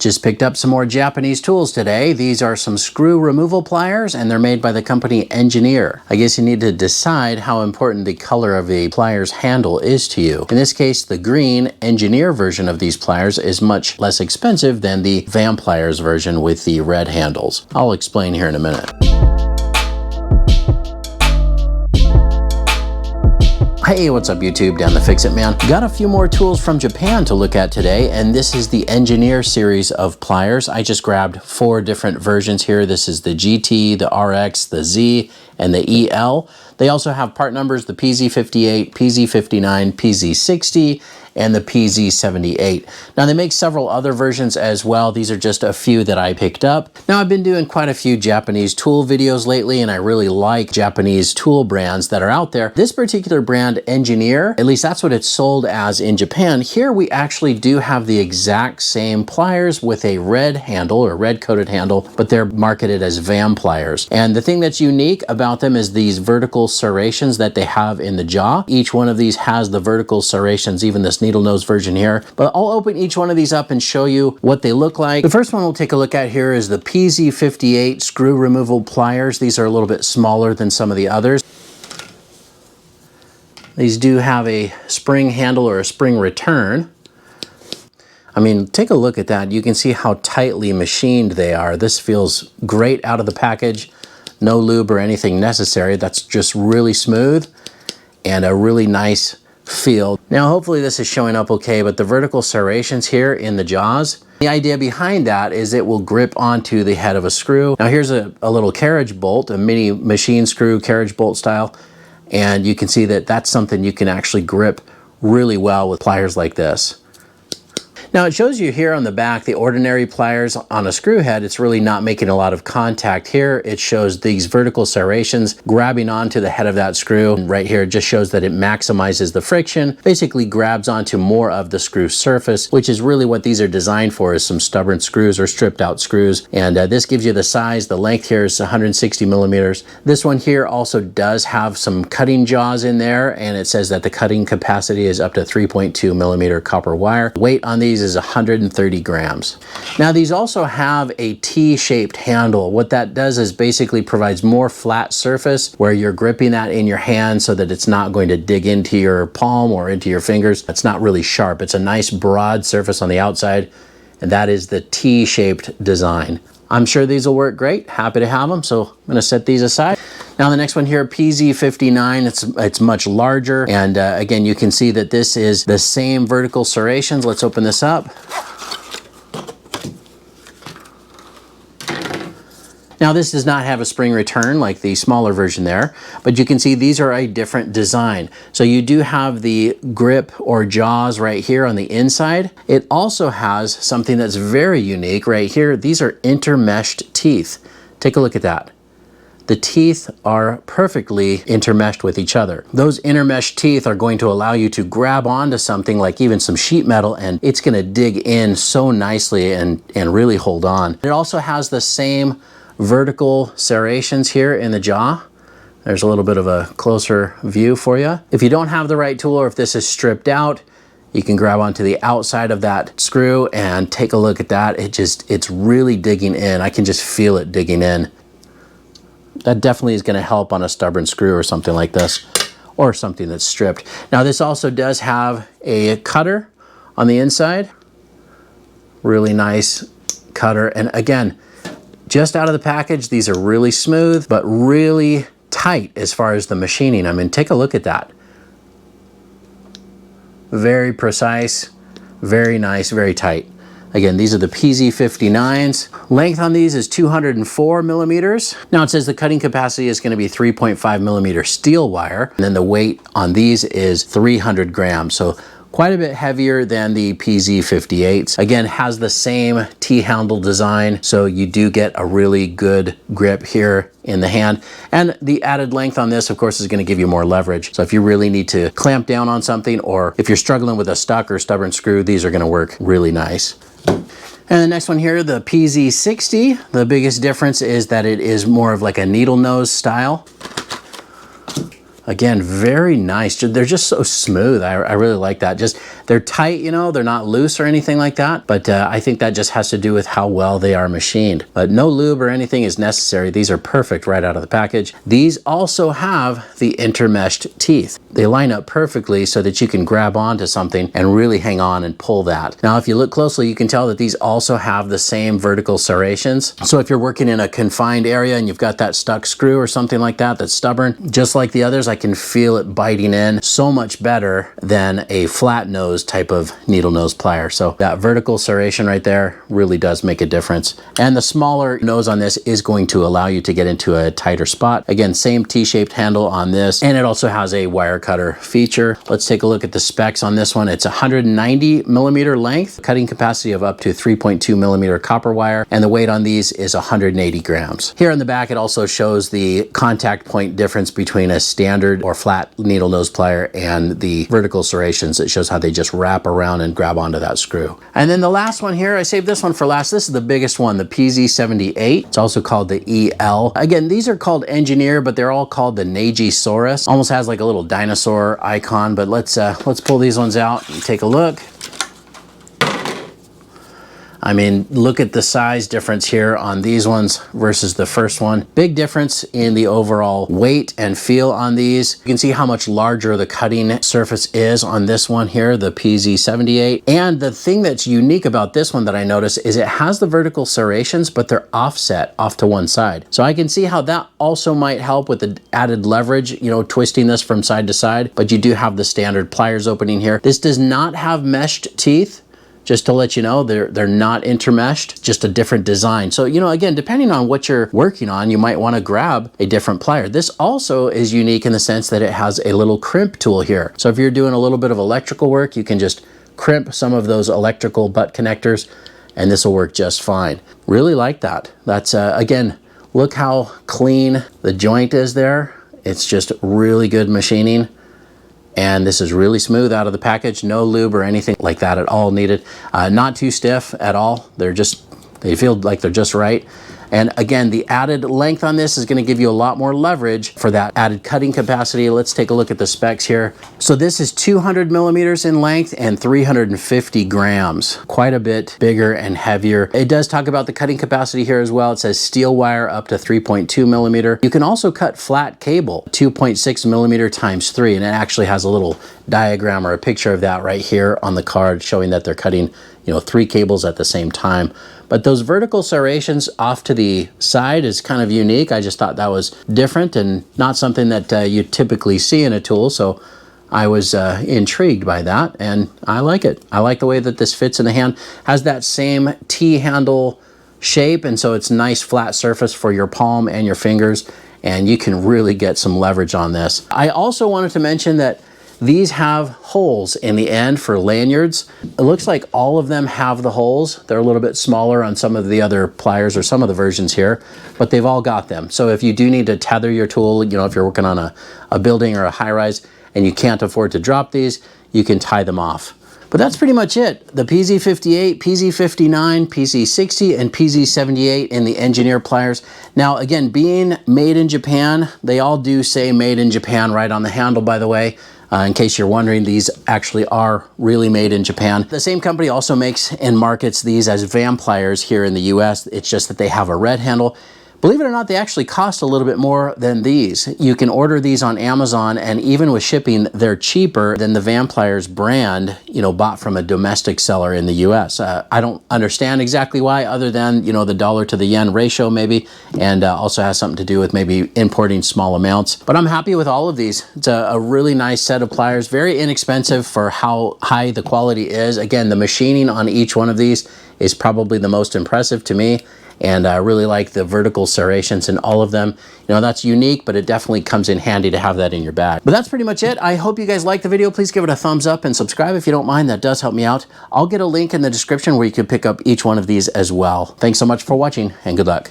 Just picked up some more Japanese tools today. These are some screw removal pliers, and they're made by the company Engineer. I guess you need to decide how important the color of the pliers handle is to you. In this case, the green Engineer version of these pliers is much less expensive than the Vampliers version with the red handles. I'll explain here in a minute. Hey, what's up YouTube? Dan the Fix-It Man. Got a few more tools from Japan to look at today, and this is the Engineer series of pliers. I just grabbed 4 different versions here. This is the GT, the RX, the Z, and the EL. They also have part numbers, the PZ58, PZ59, PZ60, and the PZ78. Now they make several other versions as well. These are just a few that I picked up. Now I've been doing quite a few Japanese tool videos lately, and I really like Japanese tool brands that are out there. This particular brand, Engineer, at least that's what it's sold as in Japan. Here we actually do have the exact same pliers with a red handle or red coated handle, but they're marketed as Vampliers. And the thing that's unique about them is these vertical serrations that they have in the jaw. Each one of these has the vertical serrations, even this needle nose version here. But I'll open each one of these up and show you what they look like. The first one we'll take a look at here is the PZ58 screw removal pliers. These are a little bit smaller than some of the others. These do have a spring handle or a spring return. I mean, take a look at that. You can see how tightly machined they are. This feels great out of the package. No lube or anything necessary. That's just really smooth and a really nice feel. Now, hopefully this is showing up okay, but the vertical serrations here in the jaws, the idea behind that is it will grip onto the head of a screw. Now here's a little carriage bolt, a mini machine screw carriage bolt style, and you can see that that's something you can actually grip really well with pliers like this. Now it shows you here on the back the ordinary pliers on a screw head. It's really not making a lot of contact here. It shows these vertical serrations grabbing onto the head of that screw. And right here it just shows that it maximizes the friction, basically grabs onto more of the screw surface, which is really what these are designed for, is some stubborn screws or stripped out screws. And this gives you the size. The length here is 160 millimeters. This one here also does have some cutting jaws in there, and it says that the cutting capacity is up to 3.2 millimeter copper wire. Weight on these is 130 grams. Now these also have a T-shaped handle. What that does is basically provides more flat surface where you're gripping that in your hand so that it's not going to dig into your palm or into your fingers. It's not really sharp. It's a nice broad surface on the outside, and that is the T-shaped design. I'm sure these will work great. Happy to have them, so I'm going to set these aside. Now the next one here, PZ59, it's much larger, and again you can see that this is the same vertical serrations. Let's open this up. Now this does not have a spring return like the smaller version there, but you can see these are a different design. So you do have the grip or jaws right here on the inside. It also has something that's very unique right here. These are intermeshed teeth. Take a look at that. The teeth are perfectly intermeshed with each other. Those intermeshed teeth are going to allow you to grab onto something like even some sheet metal, and it's going to dig in so nicely and really hold on. It also has the same vertical serrations here in the jaw. There's a little bit of a closer view for you. If you don't have the right tool, or if this is stripped out, you can grab onto the outside of that screw and take a look at that. It's really digging in. I can just feel it digging in. That definitely is going to help on a stubborn screw or something like this, or something that's stripped. Now this also does have a cutter on the inside. Really nice cutter. And again, just out of the package, these are really smooth, but really tight as far as the machining. I mean, take a look at that. Very precise, very nice, very tight. Again, these are the PZ59s. Length on these is 204 millimeters. Now it says the cutting capacity is going to be 3.5 millimeter steel wire. And then the weight on these is 300 grams. So quite a bit heavier than the PZ58s. Again, has the same T-handle design, so you do get a really good grip here in the hand. And the added length on this, of course, is going to give you more leverage. So if you really need to clamp down on something, or if you're struggling with a stuck or stubborn screw, these are going to work really nice. And the next one here, the PZ60, the biggest difference is that it is more of like a needle nose style. Again, very nice. They're just so smooth. I really like that. Just, they're tight, you know, they're not loose or anything like that. But I think that just has to do with how well they are machined. But no lube or anything is necessary. These are perfect right out of the package. These also have the intermeshed teeth. They line up perfectly so that you can grab onto something and really hang on and pull that. Now, if you look closely, you can tell that these also have the same vertical serrations. So if you're working in a confined area and you've got that stuck screw or something like that that's stubborn, just like the others, I can feel it biting in so much better than a flat nose type of needle nose plier. So that vertical serration right there really does make a difference. And the smaller nose on this is going to allow you to get into a tighter spot. Again, same T-shaped handle on this, and it also has a wire cutter feature. Let's take a look at the specs on this one. It's 190 millimeter length, cutting capacity of up to 3.2 millimeter copper wire, and the weight on these is 180 grams. Here on the back, it also shows the contact point difference between a standard or flat needle nose plier and the vertical serrations. It shows how they just wrap around and grab onto that screw. And then the last one here, I saved this one for last. This is the biggest one, the PZ78. It's also called the EL. Again, these are called Engineer, but they're all called the Neji-saurus. Almost has like a little dinosaur icon, but let's pull these ones out and take a look. I mean, look at the size difference here on these ones versus the first one. Big difference in the overall weight and feel on these. You can see how much larger the cutting surface is on this one here, the PZ78. And the thing that's unique about this one that I noticed is it has the vertical serrations, but they're offset off to one side. So I can see how that also might help with the added leverage, you know, twisting this from side to side, but you do have the standard pliers opening here. This does not have meshed teeth. Just to let you know, they're not intermeshed, just a different design. So, you know, again, depending on what you're working on, you might want to grab a different plier. This also is unique in the sense that it has a little crimp tool here. So if you're doing a little bit of electrical work, you can just crimp some of those electrical butt connectors and this will work just fine. Really like that. That's, again, look how clean the joint is there. It's just really good machining. And this is really smooth out of the package. No lube or anything like that at all needed. Not too stiff at all. They feel like they're just right. And again, the added length on this is going to give you a lot more leverage for that added cutting capacity. Let's take a look at the specs here. So this is 200 millimeters in length and 350 grams. Quite a bit bigger and heavier. It does talk about the cutting capacity here as well. It says steel wire up to 3.2 millimeter. You can also cut flat cable, 2.6 millimeter times 3, and it actually has a little diagram or a picture of that right here on the card showing that they're cutting, you know, 3 cables at the same time. But those vertical serrations off to the side is kind of unique. I just thought that was different and not something that you typically see in a tool. So I was intrigued by that and I like it. I like the way that this fits in the hand. Has that same T-handle shape, and so it's nice flat surface for your palm and your fingers, and you can really get some leverage on this. I also wanted to mention that these have holes in the end for lanyards. It looks like all of them have the holes. They're a little bit smaller on some of the other pliers or some of the versions here, but they've all got them. So if you do need to tether your tool, you know, if you're working on a building or a high-rise and you can't afford to drop these, you can tie them off. But that's pretty much it. The PZ58, PZ59, PZ60, and PZ78 in the Engineer pliers. Now, again, being made in Japan, they all do say made in Japan right on the handle, by the way. In case you're wondering, these actually are really made in Japan. The same company also makes and markets these as Vampliers here in the US. It's just that they have a red handle. Believe it or not, they actually cost a little bit more than these. You can order these on Amazon, and even with shipping, they're cheaper than the Vampliers brand, you know, bought from a domestic seller in the US. I don't understand exactly why, other than, you know, the dollar to the yen ratio maybe, and also has something to do with maybe importing small amounts. But I'm happy with all of these. It's a really nice set of pliers, very inexpensive for how high the quality is. Again, the machining on each one of these is probably the most impressive to me. And I really like the vertical serrations in all of them. You know, that's unique, but it definitely comes in handy to have that in your bag. But that's pretty much it. I hope you guys liked the video. Please give it a thumbs up and subscribe if you don't mind. That does help me out. I'll get a link in the description where you can pick up each one of these as well. Thanks so much for watching, and good luck.